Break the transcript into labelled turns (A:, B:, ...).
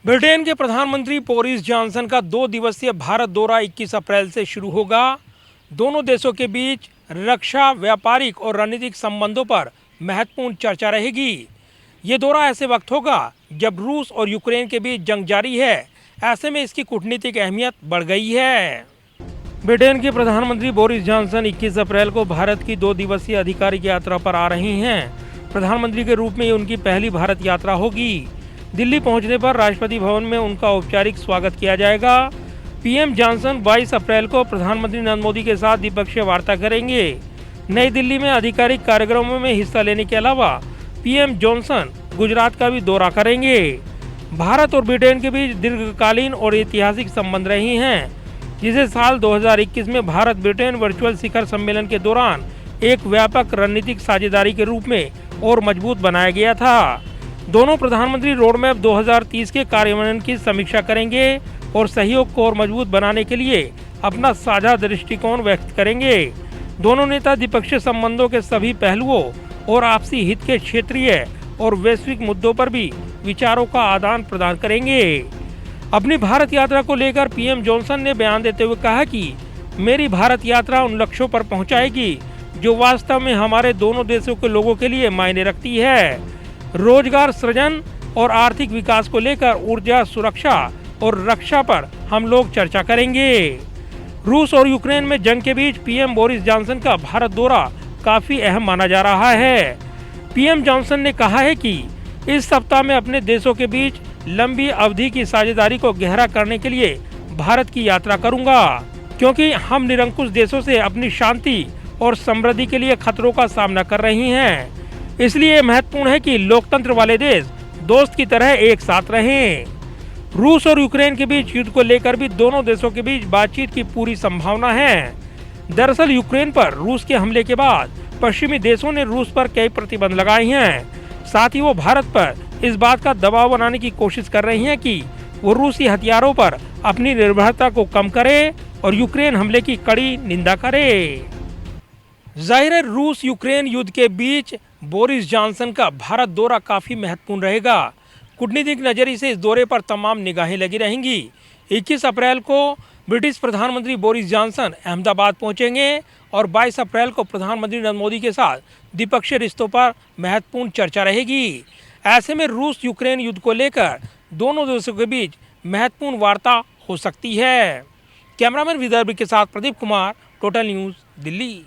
A: Britain के प्रधानमंत्री Boris Johnson का 2 दिवसीय भारत दौरा 21 अप्रैल से शुरू होगा। दोनों देशों के बीच रक्षा, व्यापारिक और रणनीतिक संबंधों पर महत्वपूर्ण चर्चा रहेगी। ये दौरा ऐसे वक्त होगा जब रूस और यूक्रेन के बीच जंग जारी है। ऐसे में इसकी कूटनीतिक अहमियत बढ़ गई है। ब्रिटेन के प्रधानमंत्री बोरिस जॉनसन 21 अप्रैल को भारत की 2 दिवसीय आधिकारिक यात्रा पर आ रही हैं। प्रधानमंत्री के रूप में ये उनकी पहली भारत यात्रा होगी। दिल्ली पहुंचने पर राष्ट्रपति भवन में उनका औपचारिक स्वागत किया जाएगा। पीएम जॉनसन 22 अप्रैल को प्रधानमंत्री नरेंद्र मोदी के साथ द्विपक्षीय वार्ता करेंगे। नई दिल्ली में आधिकारिक कार्यक्रमों में हिस्सा लेने के अलावा पीएम जॉनसन गुजरात का भी दौरा करेंगे। भारत और ब्रिटेन के बीच दीर्घकालीन और ऐतिहासिक संबंध रहे हैं, जिसे साल 2021 में भारत ब्रिटेन वर्चुअल शिखर सम्मेलन के दौरान एक व्यापक रणनीतिक साझेदारी के रूप में और मजबूत बनाया गया था। दोनों प्रधानमंत्री रोडमैप 2030 के कार्यान्वयन की समीक्षा करेंगे और सहयोग को और मजबूत बनाने के लिए अपना साझा दृष्टिकोण व्यक्त करेंगे। दोनों नेता द्विपक्षीय संबंधों के सभी पहलुओं और आपसी हित के क्षेत्रीय और वैश्विक मुद्दों पर भी विचारों का आदान प्रदान करेंगे। अपनी भारत यात्रा को लेकर पीएम जॉनसन ने बयान देते हुए कहा कि मेरी भारत यात्रा उन लक्ष्यों पर पहुंचाएगी जो वास्तव में हमारे दोनों देशों के लोगों के लिए मायने रखती है। रोजगार सृजन और आर्थिक विकास को लेकर ऊर्जा, सुरक्षा और रक्षा पर हम लोग चर्चा करेंगे। रूस और यूक्रेन में जंग के बीच पीएम बोरिस जॉनसन का भारत दौरा काफी अहम माना जा रहा है। पीएम जॉनसन ने कहा है कि इस सप्ताह में अपने देशों के बीच लंबी अवधि की साझेदारी को गहरा करने के लिए भारत की यात्रा करूंगा, क्योंकि हम निरंकुश देशों से अपनी शांति और समृद्धि के लिए खतरों का सामना कर रही हैं। इसलिए महत्वपूर्ण है कि लोकतंत्र वाले देश दोस्त की तरह एक साथ रहें। रूस और यूक्रेन के बीच युद्ध को लेकर भी दोनों देशों के बीच बातचीत की पूरी संभावना है। दरअसल यूक्रेन पर रूस के हमले के बाद पश्चिमी देशों ने रूस पर कई प्रतिबंध लगाए हैं। साथ ही वो भारत पर इस बात का दबाव बनाने की कोशिश कर रही हैं कि वो रूसी हथियारों पर अपनी निर्भरता को कम करे और यूक्रेन हमले की कड़ी निंदा करे। जाहिर है, रूस यूक्रेन युद्ध के बीच बोरिस जॉनसन का भारत दौरा काफ़ी महत्वपूर्ण रहेगा। कूटनीतिक नज़रिए से इस दौरे पर तमाम निगाहें लगी रहेंगी। 21 अप्रैल को ब्रिटिश प्रधानमंत्री बोरिस जॉनसन अहमदाबाद पहुंचेंगे और 22 अप्रैल को प्रधानमंत्री नरेंद्र मोदी के साथ द्विपक्षीय रिश्तों पर महत्वपूर्ण चर्चा रहेगी। ऐसे में रूस यूक्रेन युद्ध को लेकर दोनों देशों के बीच महत्वपूर्ण वार्ता हो सकती है। कैमरामैन विदर्भ के साथ प्रदीप कुमार, टोटल न्यूज़, दिल्ली।